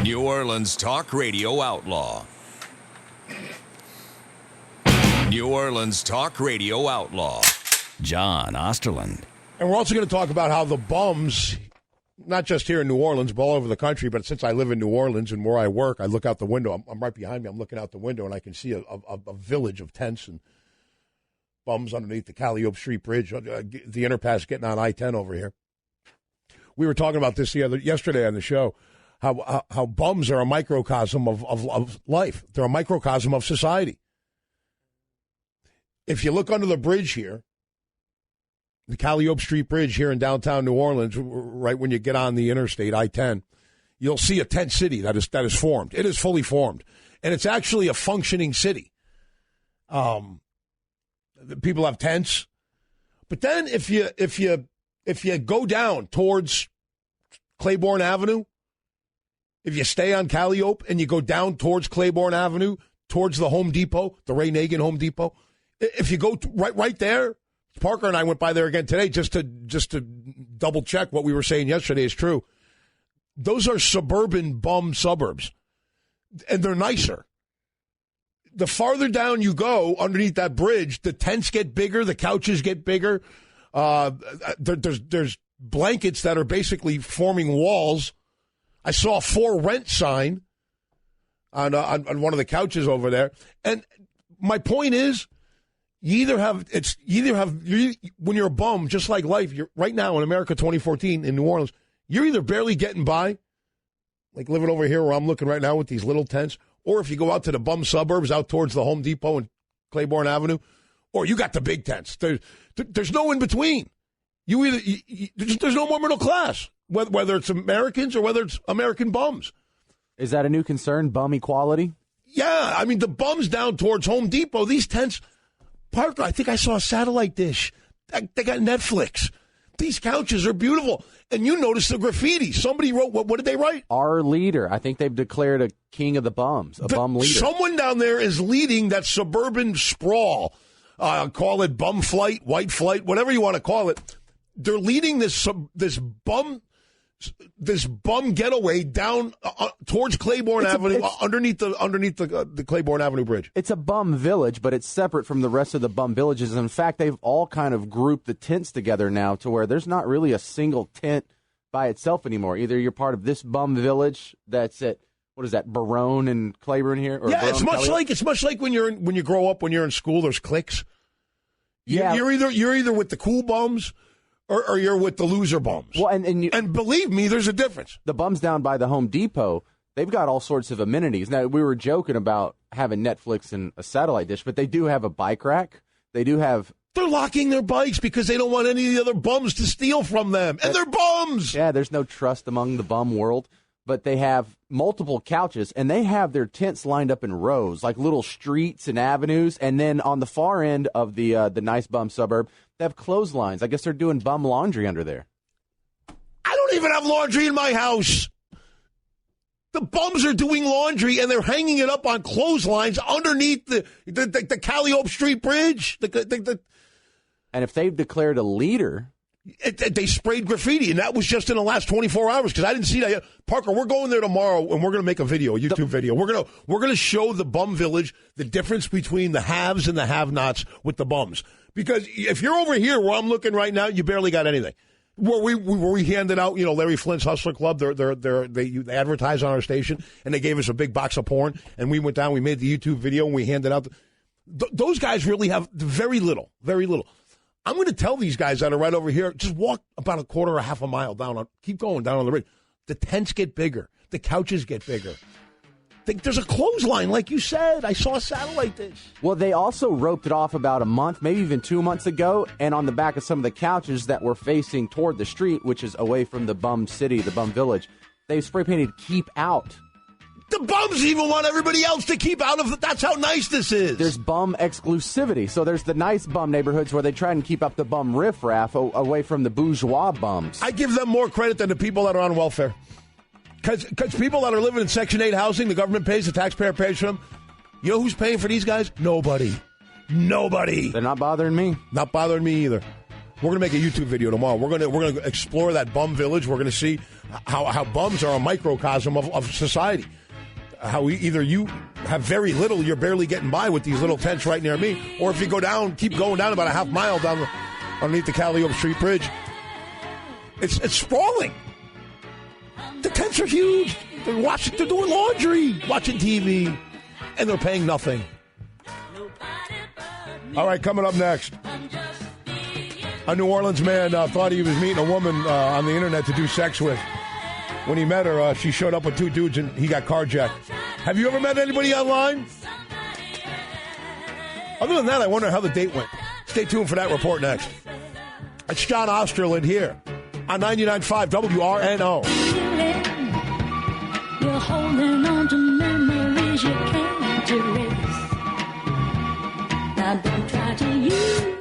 New Orleans Talk Radio Outlaw. New Orleans Talk Radio Outlaw. John Osterlind. And we're also going to talk about how the bums, not just here in New Orleans, but all over the country, but since I live in New Orleans and where I work, I look out the window. I'm right behind me. I'm looking out the window, and I can see a village of tents and bums underneath the Calliope Street Bridge, the Interpass getting on I-10 over here. We were talking about this yesterday on the show, how bums are a microcosm of life. They're a microcosm of society. If you look under the bridge here, the Calliope Street Bridge here in downtown New Orleans, right when you get on the interstate, I-10, you'll see a tent city that is formed. It is fully formed. And it's actually a functioning city. People have tents. But then if you go down towards Claiborne Avenue, if you stay on Calliope and you go down towards Claiborne Avenue, towards the Home Depot, the Ray Nagin Home Depot, if you go right there, Parker and I went by there again today just to double check what we were saying yesterday is true. Those are suburban bum suburbs, and they're nicer. The farther down you go underneath that bridge, the tents get bigger, the couches get bigger. There's blankets that are basically forming walls. I saw a for rent sign on one of the couches over there, and my point is, when you're a bum, just like life, you're right now in America 2014 in New Orleans, you're either barely getting by, like living over here where I'm looking right now with these little tents, or if you go out to the bum suburbs out towards the Home Depot and Claiborne Avenue, or you got the big tents. There's no in between. There's no more middle class, whether it's Americans or whether it's American bums. Is that a new concern, bum equality? Yeah, I mean, the bums down towards Home Depot, these tents, Parker, I think I saw a satellite dish. They got Netflix. These couches are beautiful. And you notice the graffiti. Somebody wrote, what did they write? Our leader. I think they've declared a king of the bums, bum leader. Someone down there is leading that suburban sprawl. Call it bum flight, white flight, whatever you want to call it. They're leading this bum getaway down towards Claiborne Avenue, underneath the Claiborne Avenue Bridge. It's a bum village, but it's separate from the rest of the bum villages. In fact, they've all kind of grouped the tents together now to where there's not really a single tent by itself anymore. Either you're part of this bum village that's at, what is that, Barone and Claiborne here? Or yeah, Barone, it's much like when you grow up, when you're in school, there's cliques. Yeah, you're either with the cool bums or you're with the loser bums. Well, and believe me, there's a difference. The bums down by the Home Depot, they've got all sorts of amenities. Now, we were joking about having Netflix and a satellite dish, but they do have a bike rack. They do have... They're locking their bikes because they don't want any of the other bums to steal from them. And they're bums! Yeah, there's no trust among the bum world. But they have multiple couches, and they have their tents lined up in rows, like little streets and avenues. And then on the far end of the nice bum suburb, they have clotheslines. I guess they're doing bum laundry under there. I don't even have laundry in my house. The bums are doing laundry, and they're hanging it up on clotheslines underneath the Calliope Street Bridge. And if they've declared a leader... They sprayed graffiti, and that was just in the last 24 hours because I didn't see that yet. Parker, we're going there tomorrow, and we're going to make a YouTube video. We're going to show the bum village the difference between the haves and the have-nots with the bums. Because if you're over here where I'm looking right now, you barely got anything. Where we handed out, Larry Flint's Hustler Club, they advertise on our station, and they gave us a big box of porn, and we went down, we made the YouTube video, and we handed out. Those guys really have very little, very little. I'm going to tell these guys that are right over here, just walk about a quarter or half a mile down. Keep going down on the ridge. The tents get bigger. The couches get bigger. There's a clothesline, like you said. I saw a satellite dish. Well, they also roped it off about a month, maybe even 2 months ago, and on the back of some of the couches that were facing toward the street, which is away from the bum city, the bum village, they spray painted "Keep Out." The bums even want everybody else to keep out of it. That's how nice this is. There's bum exclusivity. So there's the nice bum neighborhoods where they try and keep up the bum riffraff away from the bourgeois bums. I give them more credit than the people that are on welfare. Because people that are living in Section 8 housing, the government pays, the taxpayer pays for them. You know who's paying for these guys? Nobody. They're not bothering me. Not bothering me either. We're going to make a YouTube video tomorrow. We're going to explore that bum village. We're going to see how bums are a microcosm of society. How either you have very little, you're barely getting by with these little tents right near me, or if you keep going down about a half mile down underneath the Calliope Street Bridge, it's sprawling. The tents are huge. They're doing laundry, watching TV, and they're paying nothing. All right, coming up next. A New Orleans man thought he was meeting a woman on the internet to do sex with. When he met her, she showed up with two dudes and he got carjacked. Have you ever met anybody online? Other than that, I wonder how the date went. Stay tuned for that report next. It's John Osterlind here on 99.5 WRNO. You're holding on to memories you can't erase. Now don't try to use